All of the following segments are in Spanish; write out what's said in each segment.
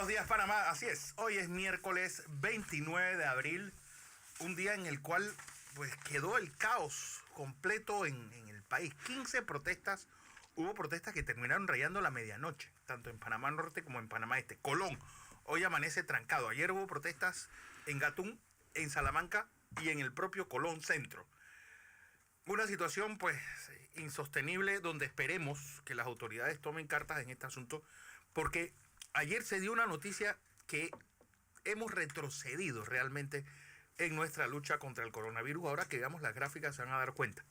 Buenos días, Panamá. Así es, hoy es miércoles 29 de abril, un día en el cual pues quedó el caos completo en el país. 15 protestas, hubo protestas que terminaron rayando la medianoche, tanto en Panamá Norte como en Panamá Este. Colón, hoy amanece trancado. Ayer hubo protestas en Gatún, en Salamanca y en el propio Colón Centro. Una situación pues insostenible, donde esperemos que las autoridades tomen cartas en este asunto, porque ayer se dio una noticia que hemos retrocedido realmente en nuestra lucha contra el coronavirus. Ahora que veamos las gráficas se van a dar cuenta.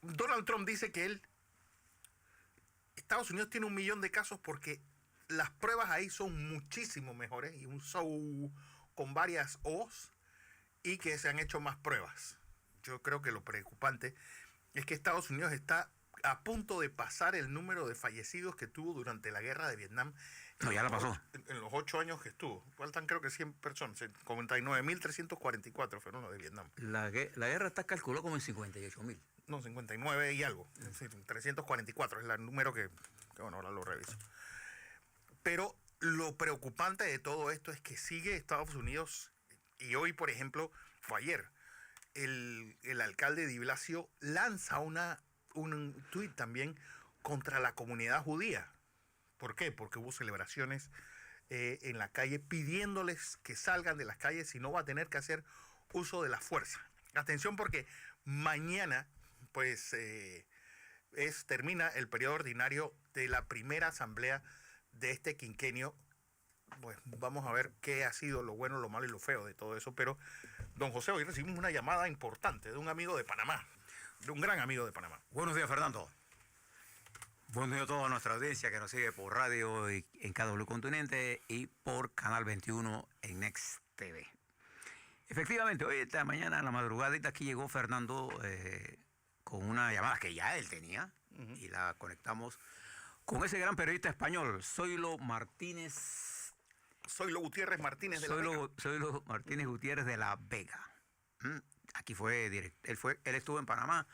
Donald Trump dice que Estados Unidos tiene 1 millón de casos porque las pruebas ahí son muchísimo mejores, y un show con varias O's, y que se han hecho más pruebas. Yo creo que lo preocupante es que Estados Unidos está a punto de pasar el número de fallecidos que tuvo durante la guerra de Vietnam. No, ya la pasó. En los 8 años que estuvo. Faltan creo que 100 personas. 59.344 fueron los de Vietnam. La guerra está calculada como en 58.000. No, 59 y algo. Es decir, 344 es el número que bueno, ahora lo reviso. Pero lo preocupante de todo esto es que sigue Estados Unidos, y hoy, por ejemplo, fue ayer, el alcalde de Blasio lanza un tuit también contra la comunidad judía. ¿Por qué? Porque hubo celebraciones en la calle pidiéndoles que salgan de las calles, si no va a tener que hacer uso de la fuerza. Atención, porque mañana pues termina el periodo ordinario de la primera asamblea de este quinquenio. Pues vamos a ver qué ha sido lo bueno, lo malo y lo feo de todo eso. Pero, don José, hoy recibimos una llamada importante de un amigo de Panamá, de un gran amigo de Panamá. Buenos días, Fernando. Buenos días a toda nuestra audiencia que nos sigue por radio y en KW Continente y por Canal 21 en Next TV. Efectivamente, hoy esta mañana, a la madrugadita, aquí llegó Fernando con una llamada que ya él tenía, y la conectamos con ese gran periodista español, Zoilo Gutiérrez Martínez de la Vega. Zoilo Martínez Gutiérrez de la Vega. Aquí él estuvo en Panamá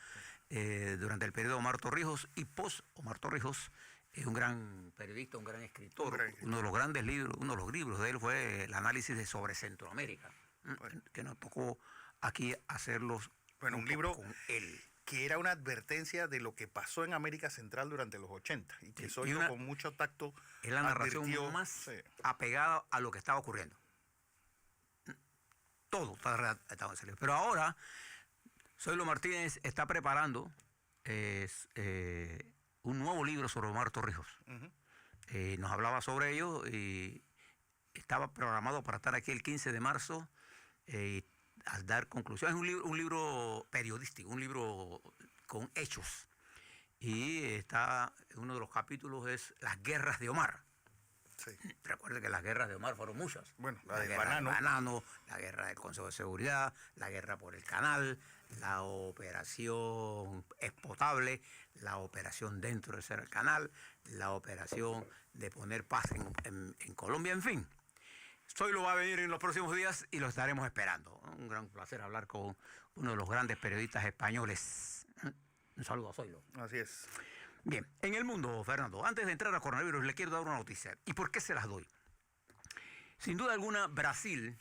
durante el periodo de Omar Torrijos y post Omar Torrijos. Es un gran periodista, un gran escritor. Uno de los grandes libros, uno de los libros de él fue el análisis sobre Centroamérica, que nos tocó aquí hacerlos. Bueno, un libro con él, que era una advertencia de lo que pasó en América Central durante los 80, y que Zoilo con mucho tacto es la narración más apegada a lo que estaba ocurriendo. Todo está redactado en serio. Pero ahora Zoilo Martínez está preparando un nuevo libro sobre Omar Torrijos. Nos hablaba sobre ello y estaba programado para estar aquí el 15 de marzo a dar conclusiones. Es un libro periodístico, un libro con hechos. Y uno de los capítulos es Las guerras de Omar. Sí. Recuerde que las guerras de Omar fueron muchas. Bueno, la guerra del banano, la guerra del Consejo de Seguridad, la guerra por el canal, la operación Expotable, la operación dentro del ser el canal, la operación de poner paz en Colombia, en fin. Zoilo va a venir en los próximos días y lo estaremos esperando. Un gran placer hablar con uno de los grandes periodistas españoles. Un saludo a Zoilo. Así es. Bien, en el mundo, Fernando, antes de entrar al coronavirus, le quiero dar una noticia. ¿Y por qué se las doy? Sin duda alguna, Brasil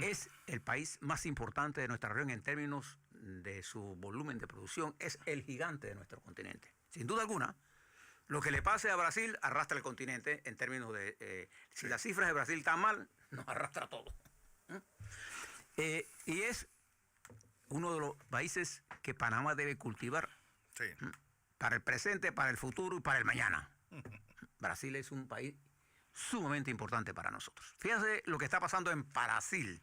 es el país más importante de nuestra región en términos de su volumen de producción. Es el gigante de nuestro continente. Sin duda alguna, lo que le pase a Brasil arrastra el continente en términos de... si las cifras de Brasil están mal, nos arrastra todo. Y es uno de los países que Panamá debe cultivar. Sí. Para el presente, para el futuro y para el mañana. Brasil es un país sumamente importante para nosotros. Fíjense lo que está pasando en Brasil.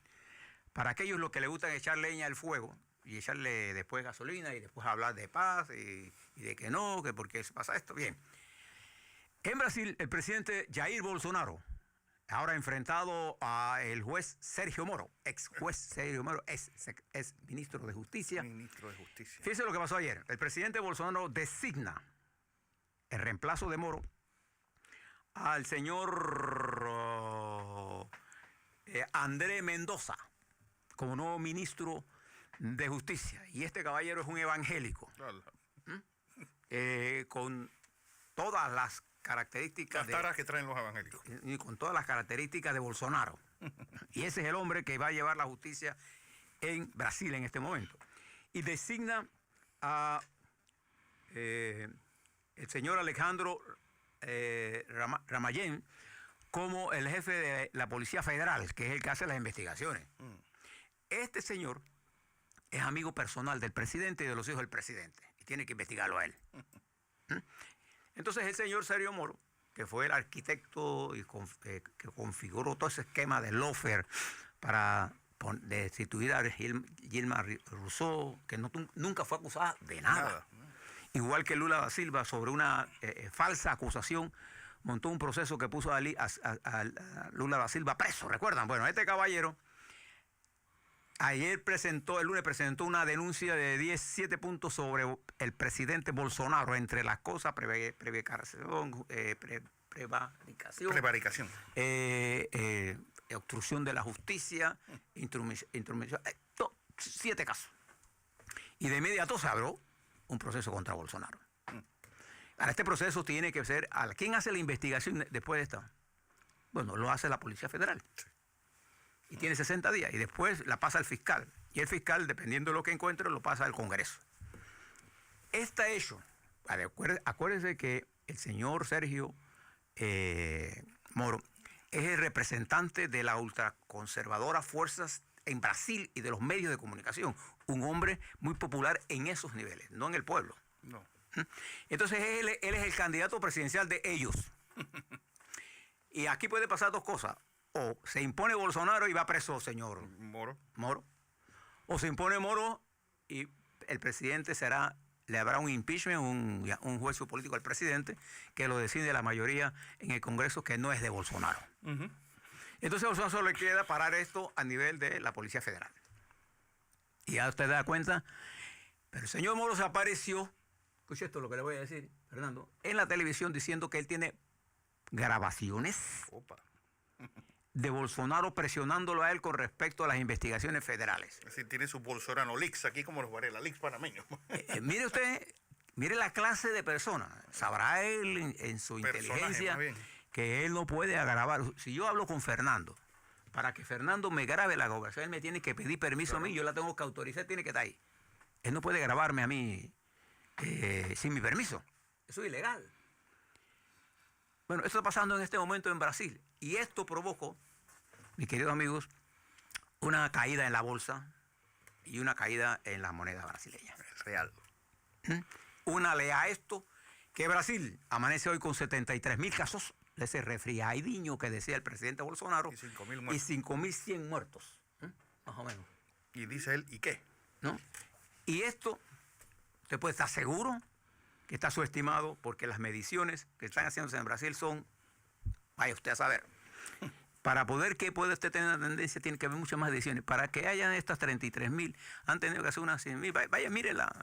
Para aquellos los que les gustan echar leña al fuego y echarle después gasolina y después hablar de paz y de que no, que por qué pasa esto. Bien. En Brasil, el presidente Jair Bolsonaro, ahora enfrentado a el juez Sergio Moro, ex juez Sergio Moro, es ministro de Justicia. Ministro de Justicia. Fíjense lo que pasó ayer. El presidente Bolsonaro designa en reemplazo de Moro al señor André Mendoza como nuevo ministro de Justicia. Y este caballero es un evangélico. Con todas las características Las taras que traen los evangélicos. y con todas las características de Bolsonaro. Y ese es el hombre que va a llevar la justicia en Brasil en este momento. Y designa a el señor Alejandro Ramayén como el jefe de la Policía Federal, que es el que hace las investigaciones. Este señor es amigo personal del presidente y de los hijos del presidente, y tiene que investigarlo a él. Entonces el señor Sergio Moro, que fue el arquitecto y que configuró todo ese esquema de lawfare para destituir a Dilma Rousseff, que nunca fue acusada de nada. Igual que Lula da Silva, sobre una falsa acusación, montó un proceso que puso a Lula da Silva preso, ¿recuerdan? Bueno, este caballero el lunes presentó una denuncia de 17 puntos sobre el presidente Bolsonaro, entre las cosas, prevaricación, obstrucción de la justicia, intromisión, 7 casos. Y de inmediato se abrió un proceso contra Bolsonaro. Ahora, este proceso tiene que ser... ¿Quién hace la investigación después de esta? Bueno, lo hace la Policía Federal. Y tiene 60 días. Y después la pasa al fiscal. Y el fiscal, dependiendo de lo que encuentre, lo pasa al Congreso. Está hecho. Acuérdense que el señor Sergio Moro es el representante de la ultraconservadora fuerzas en Brasil y de los medios de comunicación. Un hombre muy popular en esos niveles, no en el pueblo. No. Entonces él es el candidato presidencial de ellos. Y aquí puede pasar dos cosas. O se impone Bolsonaro y va preso, señor Moro. O se impone Moro y el presidente le habrá un impeachment, un juicio político al presidente, que lo decide la mayoría en el Congreso, que no es de Bolsonaro. Entonces a Bolsonaro solo le queda parar esto a nivel de la Policía Federal. Y ya usted da cuenta, pero el señor Moro se apareció, escuche esto lo que le voy a decir, Fernando, en la televisión diciendo que él tiene grabaciones de Bolsonaro presionándolo a él con respecto a las investigaciones federales. Es decir, tiene su Bolsonaro Leaks, aquí como los Varela Leaks panameños. Mire usted, mire la clase de persona. Sabrá él en su inteligencia que él no puede grabar. Si yo hablo con Fernando, para que Fernando me grabe la conversación, él me tiene que pedir permiso a mí, yo la tengo que autorizar, tiene que estar ahí. Él no puede grabarme a mí sin mi permiso. Eso es ilegal. Bueno, esto está pasando en este momento en Brasil. Y esto provocó, mis queridos amigos, una caída en la bolsa y una caída en la moneda brasileña. El real. Únale a esto que Brasil amanece hoy con 73.000 casos de ese resfriadiño que decía el presidente Bolsonaro. Y 5.000 muertos. Y 5.100 muertos. Más o menos. Y dice él, ¿y qué? ¿No? Y esto, usted puede estar seguro que está subestimado porque las mediciones que están haciéndose en Brasil son, vaya usted a saber. Para poder que pueda usted tener una tendencia, tiene que haber muchas más mediciones. Para que hayan estas 33.000, han tenido que hacer unas 100.000. Vaya, mire la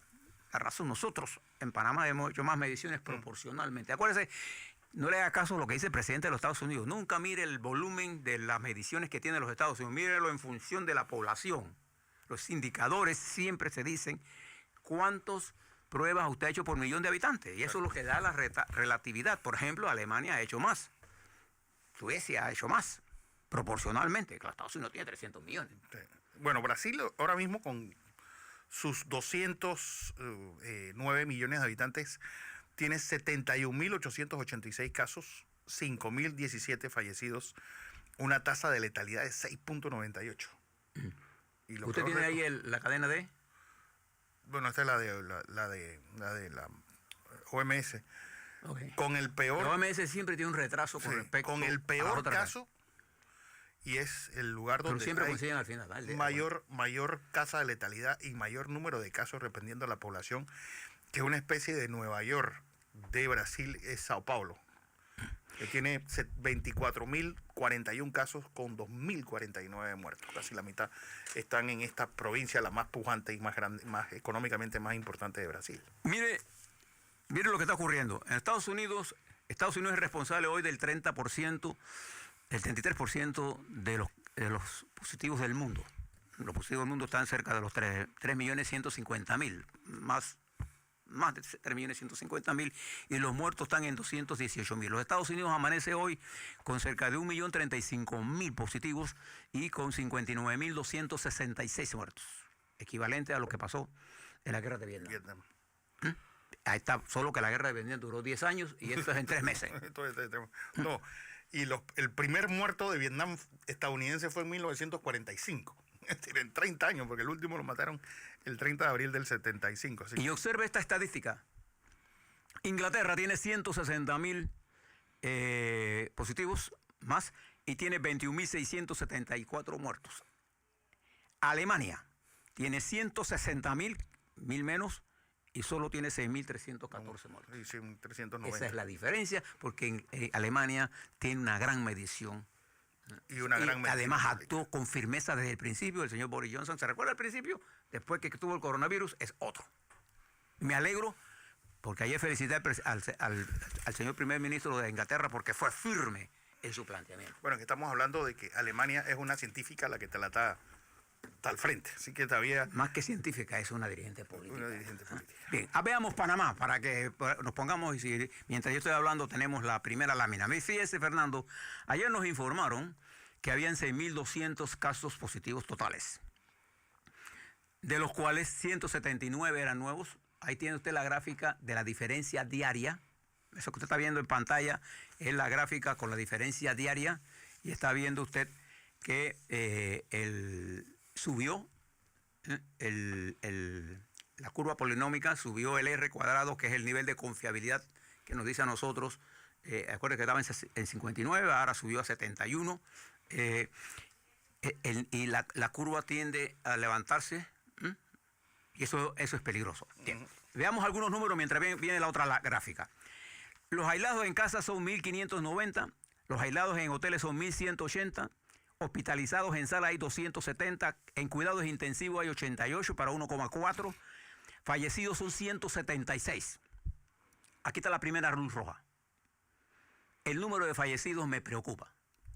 razón. Nosotros en Panamá hemos hecho más mediciones proporcionalmente. Acuérdese, no le haga caso a lo que dice el presidente de los Estados Unidos. Nunca mire el volumen de las mediciones que tienen los Estados Unidos. Mírelo en función de la población. Los indicadores siempre se dicen cuántas pruebas usted ha hecho por millón de habitantes. Y eso es lo que da la relatividad. Por ejemplo, Alemania ha hecho más. Suecia ha hecho más. Proporcionalmente. Claro, Estados Unidos tiene 300 millones. Bueno, Brasil ahora mismo con sus 209 millones de habitantes tiene 71.886 casos, 5.017 fallecidos, una tasa de letalidad de 6.98. ¿Usted tiene ahí la cadena de? Bueno, esta es la de la OMS. Okay. Con el peor... La OMS siempre tiene un retraso con respecto con el peor caso, y es el lugar donde siempre hay consiguen al final, ¿vale? mayor tasa de letalidad y mayor número de casos dependiendo de la población, que es una especie de Nueva York de Brasil, es Sao Paulo, que tiene 24.041 casos con 2.049 muertos. Casi la mitad están en esta provincia, la más pujante y más grande, más económicamente más importante de Brasil. Mire lo que está ocurriendo. En Estados Unidos es responsable hoy del 30%, del 33% de los positivos del mundo. Los positivos del mundo están cerca de los 3.150.000, más más de 3.150.000, y los muertos están en 218.000. Los Estados Unidos amanece hoy con cerca de 1.035.000 positivos y con 59.266 muertos, equivalente a lo que pasó en la guerra de Vietnam. Ahí está, solo que la guerra de Vietnam duró 10 años y esto es en 3 meses. No, y el primer muerto de Vietnam estadounidense fue en 1945. Es decir, en 30 años, porque el último lo mataron el 30 de abril del 75. Así. Y observe esta estadística. Inglaterra tiene 160.000 positivos más y tiene 21.674 muertos. Alemania tiene 160.000 menos y solo tiene 6.314 muertos. Sí, 390. Esa es la diferencia, porque Alemania tiene una gran medición. Y además actuó con firmeza desde el principio. El señor Boris Johnson, ¿se recuerda al principio? Después que tuvo el coronavirus, es otro. Me alegro, porque ayer felicité al señor primer ministro de Inglaterra porque fue firme en su planteamiento. Bueno, que estamos hablando de que Alemania es una científica la que te la está al frente, así que todavía... Más que científica, es una dirigente política. Una dirigente política. Bien, veamos Panamá, para que nos pongamos, y mientras yo estoy hablando tenemos la primera lámina. Fíjese, Fernando, ayer nos informaron que habían 6.200 casos positivos totales, de los cuales 179 eran nuevos. Ahí tiene usted la gráfica de la diferencia diaria. Eso que usted está viendo en pantalla es la gráfica con la diferencia diaria, y está viendo usted que subió la curva polinómica, subió el R cuadrado, que es el nivel de confiabilidad que nos dice a nosotros. Acuérdense que estaba en 59, ahora subió a 71. Y la curva tiende a levantarse, y eso es peligroso. Bien. Veamos algunos números mientras viene la otra gráfica. Los aislados en casa son 1.590, los aislados en hoteles son 1.180, hospitalizados en sala hay 270, en cuidados intensivos hay 88 para 1,4, fallecidos son 176. Aquí está la primera luz roja. El número de fallecidos me preocupa.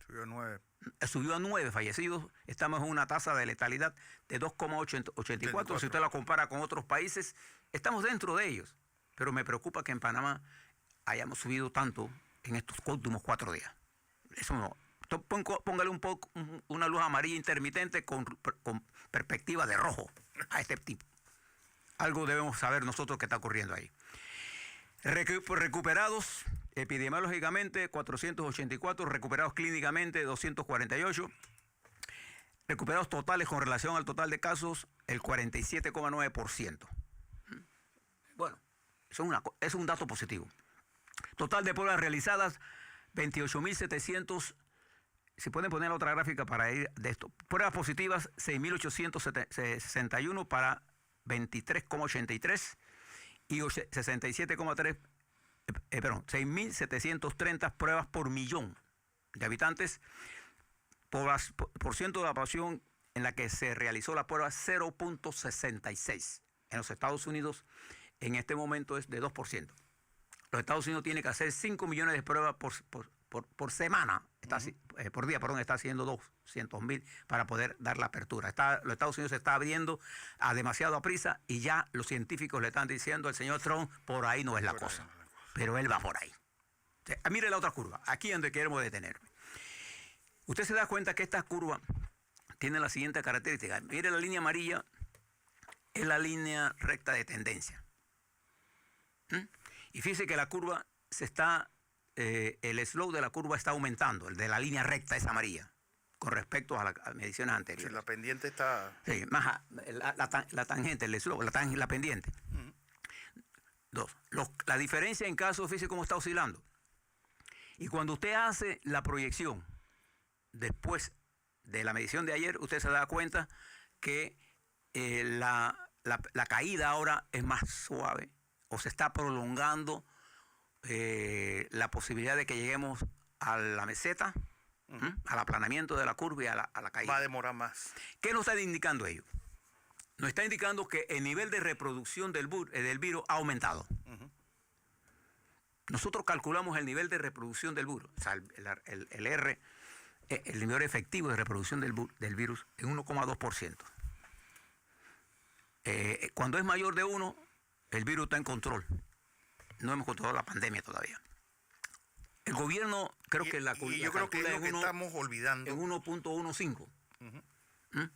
Subió a 9. Subió a 9 fallecidos. Estamos en una tasa de letalidad de 2,84. Si usted la compara con otros países, estamos dentro de ellos. Pero me preocupa que en Panamá hayamos subido tanto en estos últimos 4 días. Eso no. Póngale un poco una luz amarilla intermitente con perspectiva de rojo a este tipo. Algo debemos saber nosotros que está ocurriendo ahí. Recuperados epidemiológicamente 484, recuperados clínicamente 248, recuperados totales con relación al total de casos el 47,9%. Bueno, eso es un dato positivo. Total de pruebas realizadas 28.700. Si pueden poner la otra gráfica para ir de esto. Pruebas positivas 6.861 para 23,83 y 67,3, 6.730 pruebas por millón de habitantes. Por ciento de la población en la que se realizó la prueba 0.66. En los Estados Unidos en este momento es de 2%. Los Estados Unidos tienen que hacer 5 millones de pruebas por semana, por día, está haciendo 200.000 para poder dar la apertura. Los Estados Unidos se está abriendo demasiado a prisa y ya los científicos le están diciendo al señor Trump, por ahí no es la cosa, pero él va por ahí. Mire la otra curva, aquí es donde queremos detenerme. Usted se da cuenta que esta curva tiene la siguiente característica. Mire, la línea amarilla es la línea recta de tendencia. Y fíjese que la curva el slope de la curva está aumentando, el de la línea recta es amarilla, con respecto a las mediciones anteriores. Sí, la pendiente está... Sí, más la tangente, el slope, la pendiente. Dos, la diferencia en casos, fíjese cómo está oscilando. Y cuando usted hace la proyección después de la medición de ayer, usted se da cuenta que la caída ahora es más suave, o se está prolongando la posibilidad de que lleguemos a la meseta, al aplanamiento de la curva y a la caída. Va a demorar más. ¿Qué nos está indicando ello? Nos está indicando que el nivel de reproducción del virus ha aumentado. Nosotros calculamos el nivel de reproducción del virus, o sea, el R, el nivel efectivo de reproducción del virus en 1,2%. Cuando es mayor de 1, el virus está en control. No hemos controlado la pandemia todavía. El gobierno, creo que la y yo creo que es lo que estamos olvidando. En 1.15. Ujú.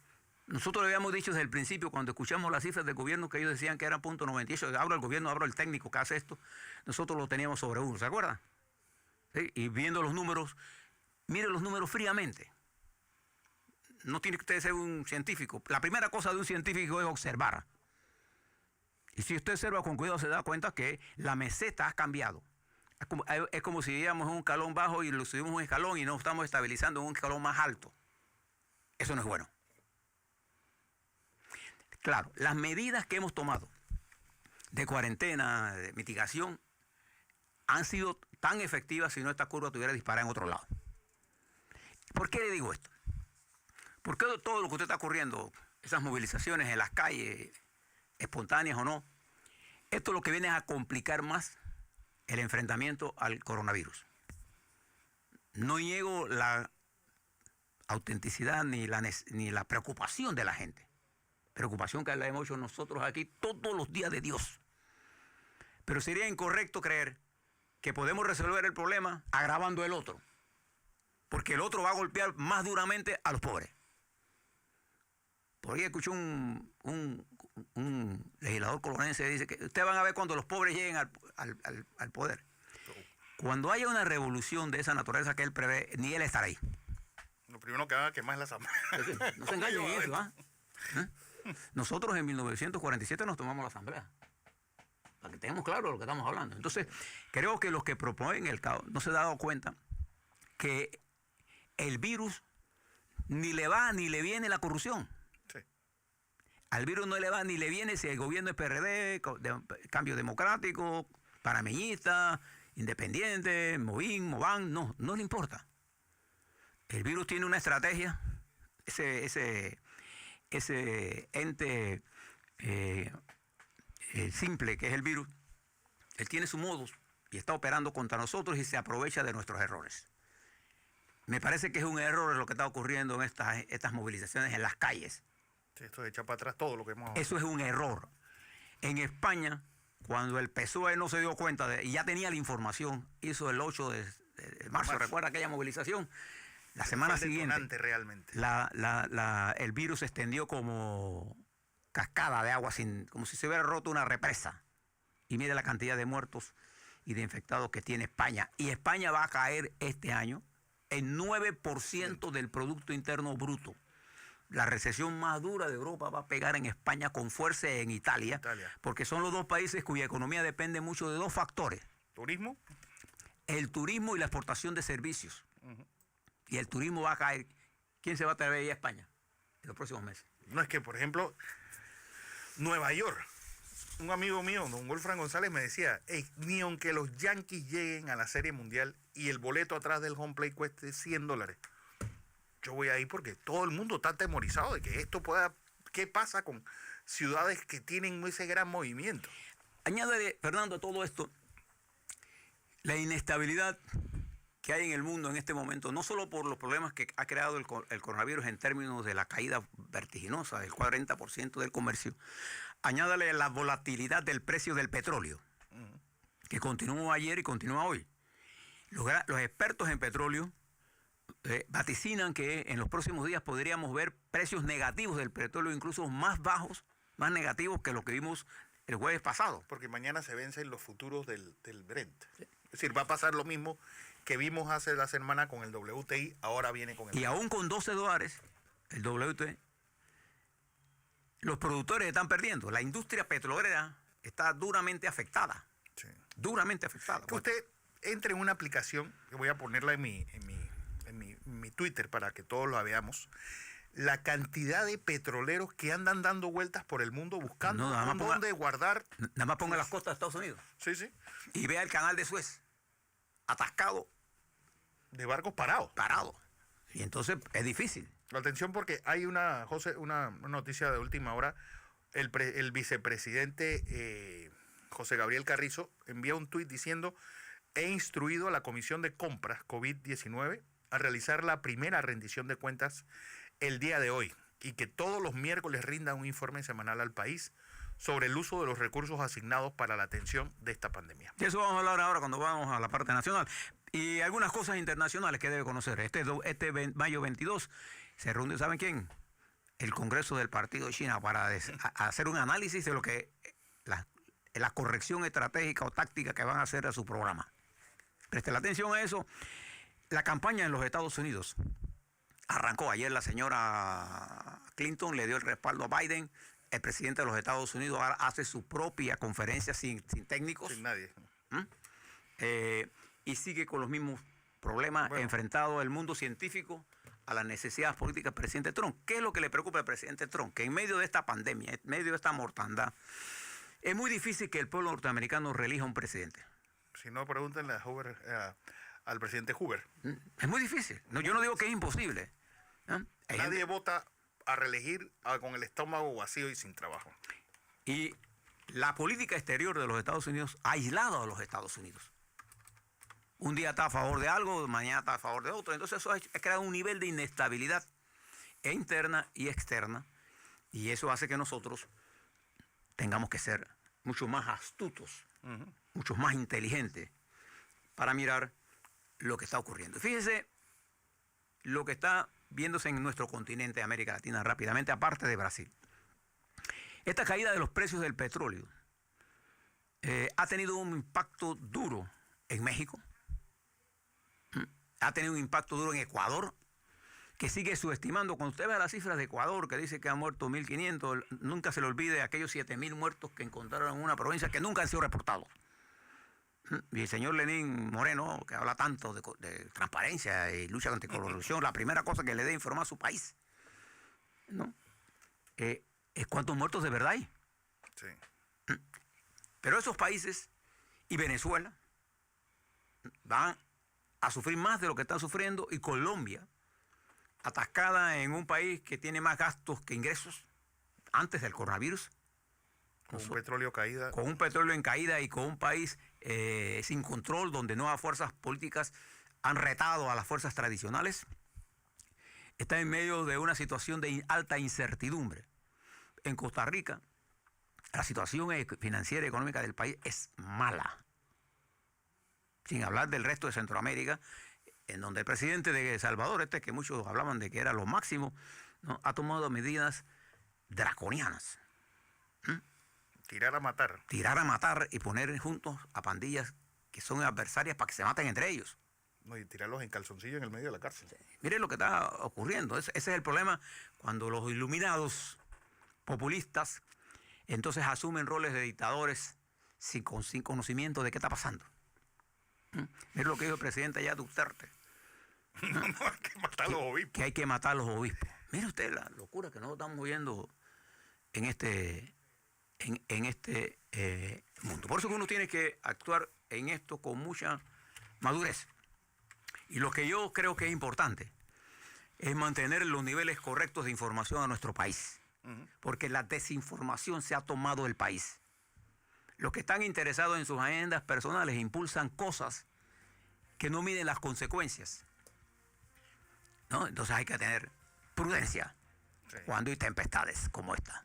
Nosotros le habíamos dicho desde el principio, cuando escuchamos las cifras del gobierno, que ellos decían que era 0.98. Hablo el gobierno, hablo el técnico que hace esto. Nosotros lo teníamos sobre 1, ¿se acuerdan? ¿Sí? Y viendo los números, mire los números fríamente. No tiene que usted ser un científico. La primera cosa de un científico es observar. Y si usted observa con cuidado, se da cuenta que la meseta ha cambiado. Es como si vivíamos en un escalón bajo y lo subimos un escalón y nos estamos estabilizando en un escalón más alto. Eso no es bueno. Claro, las medidas que hemos tomado de cuarentena, de mitigación, han sido tan efectivas si no esta curva tuviera disparada en otro lado. ¿Por qué le digo esto? Porque todo lo que usted está ocurriendo, esas movilizaciones en las calles, espontáneas o no, esto lo que viene es a complicar más el enfrentamiento al coronavirus. No niego la autenticidad ni la preocupación de la gente. Preocupación que la hemos hecho nosotros aquí todos los días de Dios. Pero sería incorrecto creer que podemos resolver el problema agravando el otro. Porque el otro va a golpear más duramente a los pobres. Por ahí escuché un legislador colonense que dice que ustedes van a ver cuando los pobres lleguen al poder. Cuando haya una revolución de esa naturaleza que él prevé, ni él estará ahí. Lo primero que haga es quemar la asamblea. No se engañen en eso, ¿ah? Nosotros en 1947 nos tomamos la asamblea. Para que tengamos claro de lo que estamos hablando. Entonces, creo que los que proponen el caos no se han dado cuenta que el virus ni le va ni le viene la corrupción. Sí. Al virus no le va ni le viene si el gobierno es PRD, Cambio Democrático, panameñista, independiente, Movín, Mován, no le importa. El virus tiene una estrategia, ese ente simple que es el virus, él tiene su modus y está operando contra nosotros y se aprovecha de nuestros errores. Me parece que es un error lo que está ocurriendo en estas movilizaciones en las calles. Sí, esto echa para atrás todo lo que hemos hablado. Eso es un error. En España, cuando el PSOE no se dio cuenta y ya tenía la información, hizo el 8 de marzo, ¿recuerda aquella movilización? La semana siguiente, realmente. El virus se extendió como cascada de agua, como si se hubiera roto una represa. Y mire la cantidad de muertos y de infectados que tiene España. Y España va a caer este año en 9% del Producto Interno Bruto. La recesión más dura de Europa va a pegar en España con fuerza en Italia. Porque son los dos países cuya economía depende mucho de dos factores. ¿Turismo? El turismo y la exportación de servicios. Y el turismo va a caer. ¿Quién se va a traer ahí a España en los próximos meses? No, es que, por ejemplo, Nueva York, un amigo mío, don Wolfram González, me decía, ni aunque los Yankees lleguen a la Serie Mundial y el boleto atrás del home plate cueste $100, yo voy ahí porque todo el mundo está atemorizado de que esto pueda... ¿Qué pasa con ciudades que tienen ese gran movimiento? Añádele, Fernando, a todo esto, la inestabilidad que hay en el mundo en este momento, no solo por los problemas que ha creado el coronavirus en términos de la caída vertiginosa del 40% del comercio, añádale la volatilidad del precio del petróleo, que continuó ayer y continúa hoy. Los expertos en petróleo vaticinan que en los próximos días podríamos ver precios negativos del petróleo, incluso más bajos, más negativos que lo que vimos el jueves pasado. Porque mañana se vencen los futuros del Brent. Sí. Es decir, va a pasar lo mismo que vimos hace la semana con el WTI, ahora viene con el... Y aún con $12, el WTI, los productores están perdiendo. La industria petrolera está duramente afectada. Sí. Duramente afectada. Que usted entre en una aplicación, que voy a ponerla en mi Twitter para que todos la veamos, la cantidad de petroleros que andan dando vueltas por el mundo buscando dónde guardar... Nada más ponga las costas de Estados Unidos. Sí, sí. Y vea el canal de Suez, atascado. De barcos parados. Parados. Y entonces es difícil. Atención porque hay una noticia de última hora. El vicepresidente José Gabriel Carrizo envía un tuit diciendo: he instruido a la Comisión de Compras COVID-19 a realizar la primera rendición de cuentas el día de hoy y que todos los miércoles rinda un informe semanal al país sobre el uso de los recursos asignados para la atención de esta pandemia. De eso vamos a hablar ahora cuando vamos a la parte nacional. Y algunas cosas internacionales que debe conocer. Mayo 22 se reunió, ¿saben quién? El Congreso del Partido de China para hacer un análisis de lo que la corrección estratégica o táctica que van a hacer a su programa. Preste la atención a eso. La campaña en los Estados Unidos arrancó. Ayer la señora Clinton le dio el respaldo a Biden. El presidente de los Estados Unidos ahora hace su propia conferencia sin técnicos. Sin nadie. Y sigue con los mismos problemas enfrentado el mundo científico a las necesidades políticas del presidente Trump. ¿Qué es lo que le preocupa al presidente Trump? Que en medio de esta pandemia, en medio de esta mortandad, es muy difícil que el pueblo norteamericano reelija un presidente. Si no, pregúntenle al presidente Hoover. Es muy difícil. No, yo no digo que es imposible. Nadie vota a reelegir con el estómago vacío y sin trabajo. Y la política exterior de los Estados Unidos ha aislado a los Estados Unidos. Un día está a favor de algo, mañana está a favor de otro. Entonces eso ha creado un nivel de inestabilidad interna y externa. Y eso hace que nosotros tengamos que ser mucho más astutos, mucho más inteligentes para mirar lo que está ocurriendo. Fíjese lo que está viéndose en nuestro continente, América Latina, rápidamente, aparte de Brasil. Esta caída de los precios del petróleo ha tenido un impacto duro en México, ha tenido un impacto duro en Ecuador, que sigue subestimando. Cuando usted ve las cifras de Ecuador, que dice que han muerto 1.500, nunca se le olvide aquellos 7.000 muertos que encontraron en una provincia que nunca han sido reportados. Y el señor Lenín Moreno, que habla tanto de transparencia y lucha contra la corrupción, la primera cosa que le debe informar a su país, ¿no? Es cuántos muertos de verdad hay. Sí. Pero esos países y Venezuela van a sufrir más de lo que están sufriendo, y Colombia, atascada en un país que tiene más gastos que ingresos antes del coronavirus. Con un petróleo caída. Con un petróleo en caída y con un país sin control, donde nuevas fuerzas políticas han retado a las fuerzas tradicionales, está en medio de una situación de alta incertidumbre. En Costa Rica, la situación financiera y económica del país es mala. Sin hablar del resto de Centroamérica, en donde el presidente de El Salvador, que muchos hablaban de que era lo máximo, ¿no?, ha tomado medidas draconianas. Tirar a matar. Tirar a matar y poner juntos a pandillas que son adversarias para que se maten entre ellos. No, y tirarlos en calzoncillo en el medio de la cárcel. Miren lo que está ocurriendo. Ese es el problema cuando los iluminados populistas entonces asumen roles de dictadores sin conocimiento de qué está pasando. Miren lo que dijo el presidente allá, Duterte. No, hay que matar a los obispos. Que hay que matar a los obispos. Mire usted la locura que nosotros estamos viendo en este mundo. Por eso que uno tiene que actuar en esto con mucha madurez. Y lo que yo creo que es importante es mantener los niveles correctos de información a nuestro país. Porque la desinformación se ha tomado el país. Los que están interesados en sus agendas personales impulsan cosas que no miden las consecuencias, ¿no? Entonces hay que tener prudencia cuando hay tempestades como esta.